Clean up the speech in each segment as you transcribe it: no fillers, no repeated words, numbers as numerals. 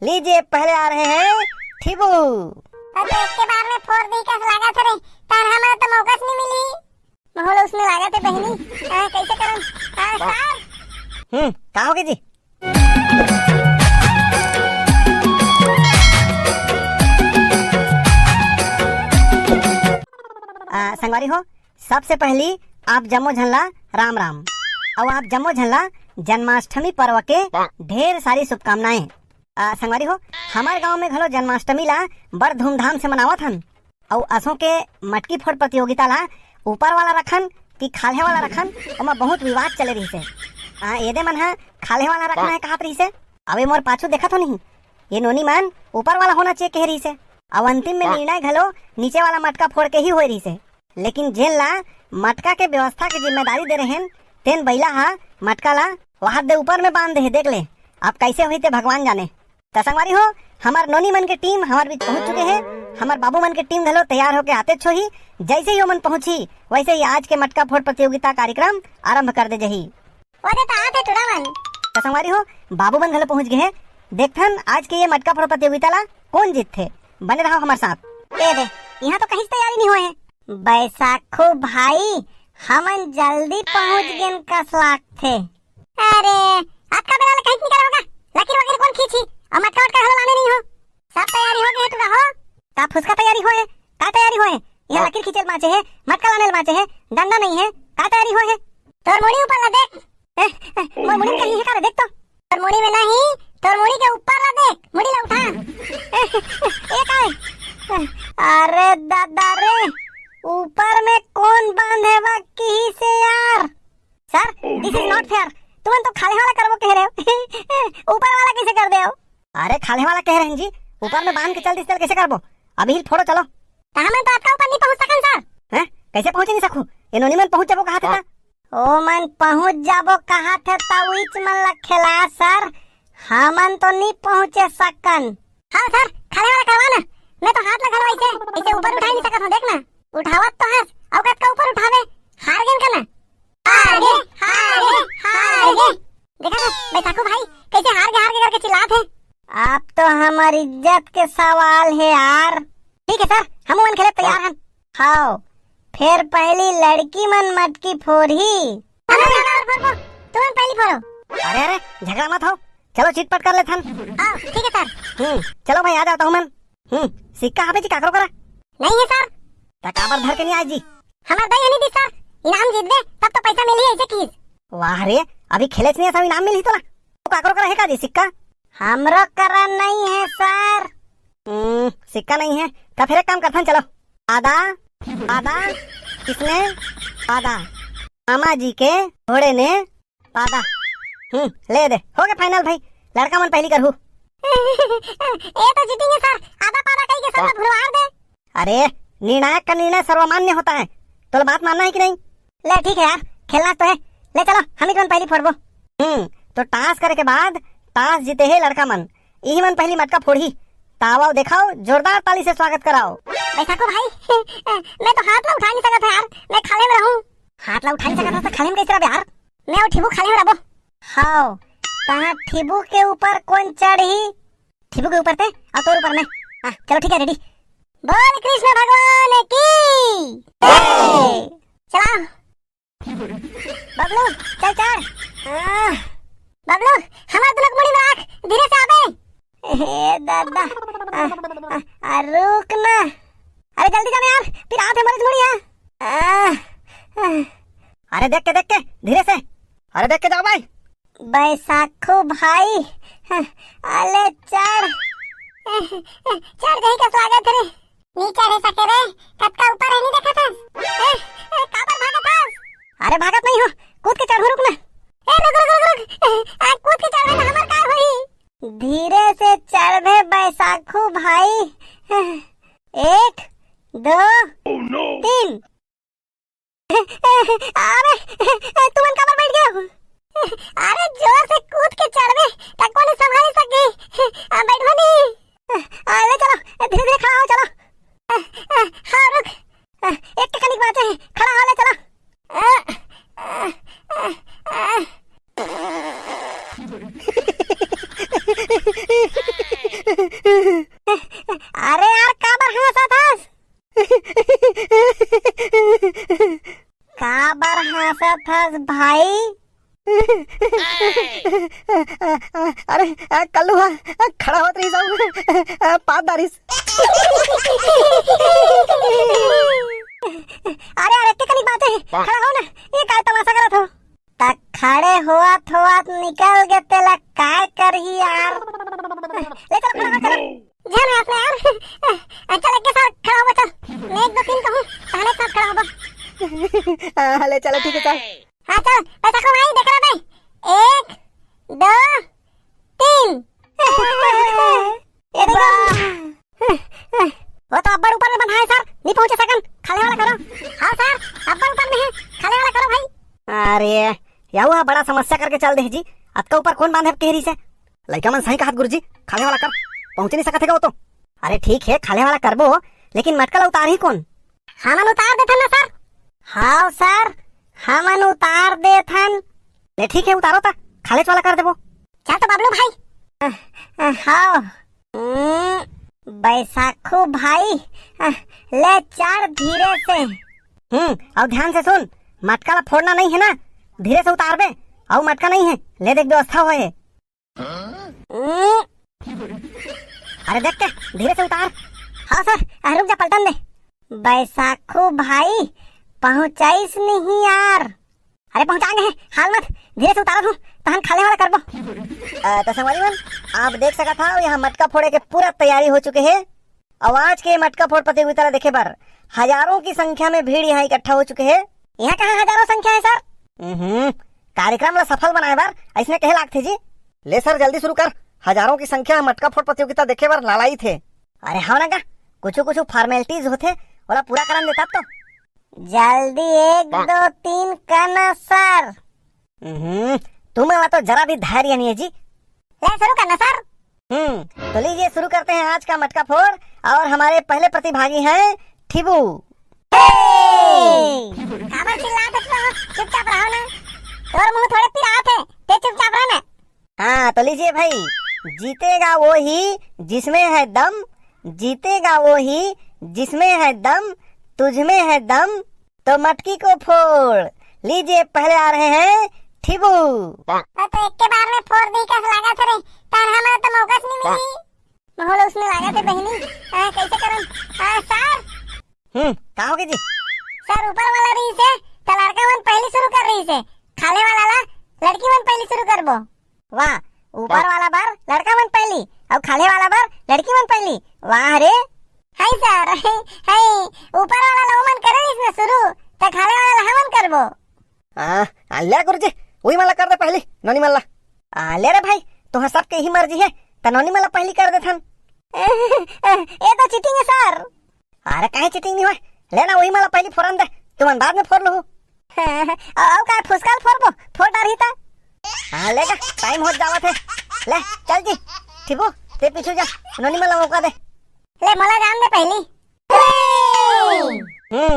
लीजिए पहले आ रहे हैं ठिबू। अबे इसके बाद में फोड़ दी कस लागत रे तार हमारा तो मौका नहीं मिली मोहल उसमें लागत है बहनी कैसे करम सर का होगे जी। संगवारी हो, सबसे पहली आप जम्मो झल्ला राम राम। और आप जम्मो झल्ला जन्माष्टमी पर्व के ढेर सारी शुभकामनाएं। संगवारी हो, हमारे गांव में घलो जन्माष्टमी ला बड़ धूमधाम से मनावत हन। और असों के मटकी फोड़ प्रतियोगिता ला ऊपर वाला रखन कि खाले वाला रखन, ओमा बहुत विवाद चले रही से। ये दे मन है खाले वाला रखना है कहत रही से। अबे मोर पाछू देखत हो नहीं, ये नोनी मन ऊपर वाला होना चाहिए कह रही से। अब अंतिम में निर्णय घलो नीचे वाला मटका फोड़ के ही हो रही से। लेकिन जेन ला मटका के व्यवस्था की जिम्मेदारी दे रहे हैं तेन बैला हा मटका ला वहां दे ऊपर में बांध दे। देख ले अब कैसे हुई थे भगवान जाने। तो संगवारी हो, हमार नोनी मन के टीम हमार बीच पहुंच चुके हैं। हमार बाबू मन के टीम घलो तैयार होके आते छो ही। जैसे ही वो मन पहुंची वैसे ही आज के मटका फोड़ प्रतियोगिता कार्यक्रम आरंभ कर दे जही। तो संगवारी हो, बाबू मन घलो पहुंच गए हैं। देखथन आज के ये मटका फोड़ प्रतियोगिता ला कौन जीतथे। बने रहो हमारे साथ। दे यहाँ तो कहीं तैयारी नहीं हुए हैं। बैसाखो भाई हमन जल्दी पहुंच गए कसलाक थे। अरे आपका बेला कहीं निकल होगा, लकीर वगैरह कौन खींची और मटका वटका हलो लाने नहीं हो। सब तैयारी हो गए तू रहो का फुसका तैयारी होए का तैयारी होए। यह लकीर खींचल माचे है, मटका लाने माचे है, डंडा नहीं है का तैयारी होए। तोर मुड़ी ऊपर ला देख। मोर मुड़ी कहीं है का देख तो। तोर मुड़ी में नहीं, तोर मुड़ी के ऊपर ला देख, मुड़ी ला उठा। एक आए अरे दादा रे ऊपर में कौन बांधे बाकी से यार। Sir this is not fair. तुम तो खाले वाला करवो कह रहे हो, ऊपर वाला कैसे कर दे हो। अरे खाले वाला कह रहे हैं जी, ऊपर में बांध के चल दिस कैसे करबो। अभी ही फोड़ो चलो। कहां मैं तो आपका ऊपर नहीं पहुंच सकन सर। हैं कैसे पहुंच नहीं सकूं। ये नोनी मन पहुंच जाबो कहां थे। ओ मन पहुंच जाबो कहां थे ताउच मन लखेला सर। हमन तो नहीं पहुंचे सकन। हां सर खाले वाला करवा ना। मैं तो हाथ लगा लो ऐसे ऊपर उठा नहीं सकत हूं। देखना उठावत तो है औकात का ऊपर उठावे। हार गए करना आगे हार देखा ना बैसाखो भाई कैसे हार गए करके चिल्लात है। आप तो हमारी इज्जत के सवाल है यार। ठीक है सर हम मन खेले तैयार हैं। हाँ फिर पहली लड़की मन मटकी फोड़ी। तुम पहली फोड़ो। अरे अरे झगड़ा मत हो, चलो चिटपट कर लेथन। ठीक है सर। चलो भाई आ जाता हूँ मन। सिक्का हापे जी काकरो करा नहीं है सर। काबर धर के नहीं आई जी। हमार दई नहीं दी सर, इनाम जीत दे तब तो पैसा मिली ऐसे कीज। वाह रे अभी खेले नहीं सब इनाम मिली तोला। तो काकरो करा है का जी सिक्का। हमरो करा नहीं है सर। सिक्का नहीं है तो फिर एक काम करथन चलो। आधा आधा किसने आधा मामा जी के घोड़े ने आधा। ले दे हो गया फाइनल भाई। लड़का मन पहली करहू। ये तो जीतेंगे सर। आधा पादा कहीं के सब भुलवा दे। अरे निर्णायक का निर्णय सर्वमान्य होता है, तो बात मानना है कि नहीं। ले ठीक है यार खेलना तो है। ले चलो हम ही मन पहली फोड़बो। तो टास करे के बाद टास जीते है लड़का मन, यही मन पहली मटका फोड़ी। तावा दिखाओ, जोरदार ताली से स्वागत कराओ। बैसाखो भाई मैं तो हाथ ला उठा नहीं सकता यार, मैं खाले में रहूं। हाथ ला उठा नहीं सकता तो खाले में कैसे रह यार। मैं वो ठिबू खाले में रहबो। हां कहां ठिबू के ऊपर कौन चढ़ी। ठिबू के ऊपर थे और तोर ऊपर में। चलो ठीक है रेडी। बोल कृष्ण भगवान की चला। बबलू चल चल। बबलू हमार दुलक मुड़ी में रख, धीरे से आबे। ए दादा रुक ना। अरे जल्दी जाने यार फिर आते मरीज मुड़ी। अरे देख के धीरे से। अरे देख के जाओ भाई। बैसाखो भाई अले चढ़ गई का स्वागत रे। नीचे रह सके रे कब का ऊपर नहीं देखा था। काबर भागत था। अरे भागत नहीं हो, कूद के चढ़ो। रुक ना। रुक कूद के चढ़े ना हमर कार होई। धीरे से चढ़े बैसाखो भाई। 1 2 3। अरे तुम काबर बैठ गए। अरे जोर से कूद के चढ़े तक कौन संभाल सके। बैठो नहीं। ले चलो धीरे धीरे खड़ा हो चलो। हाँ रुक एक टेक्निक बात है, खड़ा हो ले चलो। कल्लू खड़ा होत रही सब पात दारिस। अरे अरे कनी बात है, खड़ा हो ना, ये काय तमाशा करत हो? तक खड़े होत निकल गए तेला काय करही यार। ले चल खड़ा हो चल, ध्यान है अपने यार। चल एक के साथ खड़ा हो चल, मैं 1 2 3 कहूं ताने साथ खड़ा हो। ले चलो ठीक है चल। हाँ चल पैसा को भाई देख रहा भाई, 1 2 3। ये देखो वो तो अब्बर ऊपर में बंधा है सर, नहीं पहुंचे सकन, खाने वाला करो। हाँ सर अब्बर ऊपर में है, खाने वाला करो भाई। अरे या हुआ बड़ा समस्या करके चल दे जी, अतका ऊपर कौन बांधे केहरी से? लड़का मन सही कहा गुरुजी, खाने वाला कर, पहुंच नहीं सकत है वो तो। अरे ठीक है खाने वाला करबो, लेकिन मटका उतार ही कौन? हमन उतार देथन ना सर। हाँ सर हमन उतार देथन। ले ठीक है उतारो ता, खालेच वाला कर देबो। चल तो बबलू भाई। हाँ बैसाखू भाई, ले चार धीरे से। और ध्यान से सुन, मटका ला फोड़ना नहीं है ना, धीरे से उतार बे। और मटका नहीं है, ले देख व्यवस्था हुआ है। अरे देख के धीरे से उतार। हाँ सर रुक जा पलटन दे। बैसाखू भाई पहुंचाइस नहीं यार। अरे पहुंचा गए हाल मत, धीरे से उतारा हूँ तहन खाने वाला करबो। तो संगवारी मन आप देख सका था यहाँ मटका फोड़े के पूरा तैयारी हो चुके हैं। और आज के मटका फोड़ प्रतियोगिता देखे पर हजारों की संख्या में भीड़ यहाँ इकट्ठा हो चुके हैं। यहाँ कहाँ हजारों संख्या है सर? कार्यक्रम ला सफल बनाए बार ऐसने कहे लागथे जी। ले सर जल्दी शुरू कर, हजारों की संख्या मटका फोड़ प्रतियोगिता देखे बार लालाई थे। अरे हाँ ना का कुछ फॉर्मेलिटीज होते वाला पूरा करन देता तो। जल्दी 1 2 3 करना सर। तुम्हें तो जरा भी धैर्य नहीं है जी। ले शुरू करना सर। तो लीजिए शुरू करते हैं आज का मटका फोड़। और हमारे पहले प्रतिभागी हैं ठिबू। काबर चिल्लाते हो, चुपचाप रहो ना, तोर मुंह थोड़े पिरात है, ते चुपचाप रह ना। हाँ तो लीजिए भाई, जीतेगा वो ही जिसमें है दम, जीतेगा वो ही जिसमें है दम, तुझमें है दम तो मटकी को फोड़। लीजिए पहले आ रहे हैं ठिबू। तो एक के बार में फोड़ दी कस लागत रे, तार हमारा तो मौका नहीं मिली। मोहल उसमें लागत है बहनी, कैसे करन? सर का होगी जी? सर ऊपर वाला रही से त लड़का मन पहली शुरू कर रही से, खाने वाला ला लड़की मन पहली शुरू करबो। वाह, ऊपर वाला बार लड़का मन पहली और खाने वाला बार लड़की मन पहली। वाह रे। हाय सर हाय, ऊपर वाला लो मन करे इसमें शुरू, त खाने वाला ला हमन करबो। ले गुरुजी वही माला कर दे पहली, नोनी माला। ले रे भाई तुम्हारा सबके ही मर्जी है, तो नोनी माला पहली कर दे थन। ये तो चीटिंग है सर। अरे कहीं चीटिंग नहीं हुआ, लेना वही माला पहली फोरन दे, तुम बाद में फोड़ लो। और का फुसकाल फोड़बो, फोड़ डारी था। लेगा टाइम हो जावत है। ले चल जी ठीकू ते पीछे जा, नोनी माला मौका दे। ले मला जान दे पहली।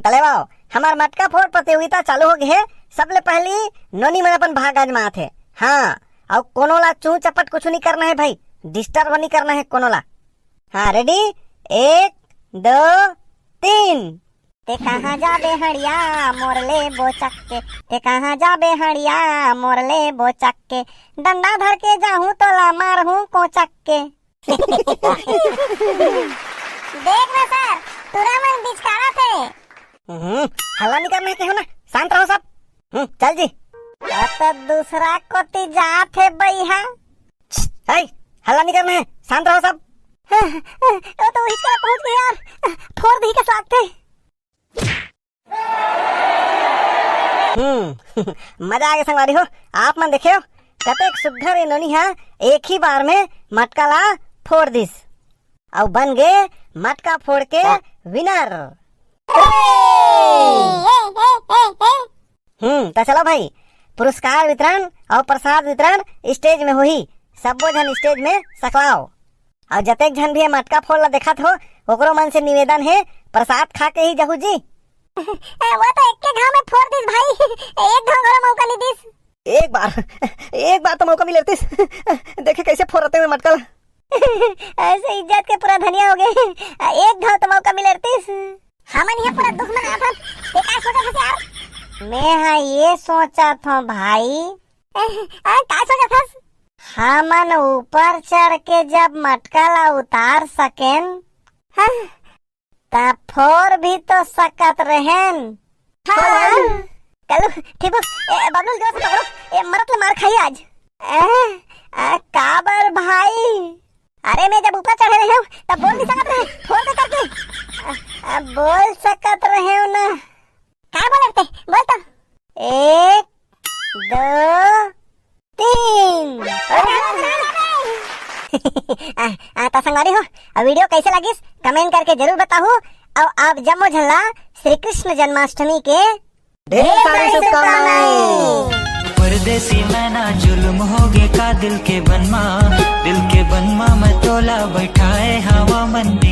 तले बाओ हमार मटका फोड़ प्रतियोगिता चालू हो गई है। सबले पहली नोनी मन अपन भाग आजमात है। हाँ और कोनो ला चू चपट कुछ नहीं करना है भाई, डिस्टर्ब नहीं करना है कोनो ला। हाँ रेडी 1 2 3। ते कहाँ जाबे हड़िया मोरले बोचक के, ते कहाँ जाबे हड़िया मोरले बोचक के, डंडा धर के जाहूं तो ला मारहूं कोचक के। देख ना सर तुरा मन बिचकारा थे। हल्ला नहीं करना है क्यों ना, शांत रहो सब। चल जी। तो दूसरा को ती जात है भैया। हल्ला नहीं करना है, शांत रहो सब। तो इसका पहुंच गया यार, फोड़ दी का लागते। मजा आ गया संगवारी हो, आप मन देखे हो कतेक सुघर ए नोनी हा एक ही बार में मटका ला फोड़ दिस और बन गए मटका फोड़ के विनर। तो चलो भाई पुरस्कार वितरण और प्रसाद वितरण स्टेज में होही, सबो जन स्टेज में सकवाओ। और जतेक जन भी मटका फोड़ ला देखत हो ओकरो मन से निवेदन है प्रसाद खा के ही जहू जी। वो तो एक के घाव में फोड़ दिस भाई, एक घाव घरो मौका नहीं दिस। एक बार तो मौका मिले दिस, देखे कैसे फोड़ते हुए मटका ला। ऐसे इज्जत के पूरा धनिया हो गए, एक घाव तो मौका मिले दिस। हमन ये पूरा दुख मना था, ते का सोचा था यार? मैं हाँ ये सोचा था भाई। का सोचा था? हमन ऊपर चढ़ के जब मटका ला उतार सकेन ता फोर भी तो सकत रहेन। चलो ठीक हो, बबलू जोर से पकड़ो, मरत ले मार खाई आज। काबर भाई, अरे मैं जब ऊपर चढ़े रहे हूँ तब बोल नहीं सकत रहे, फोड़ दे करके। बोल सकत रहे हो ना। क्या बोले थे, बोल तो। 1 2 3। तो संगवारी हो, वीडियो कैसे लगी कमेंट करके जरूर बताओ। और आप जम्मो झल्ला श्री कृष्ण जन्माष्टमी के ढेर सारी शुभकामनाएं। परदेसी मैना जुल्म होगे का दिल के बनमा में तोला बैठाए हवा मंदी।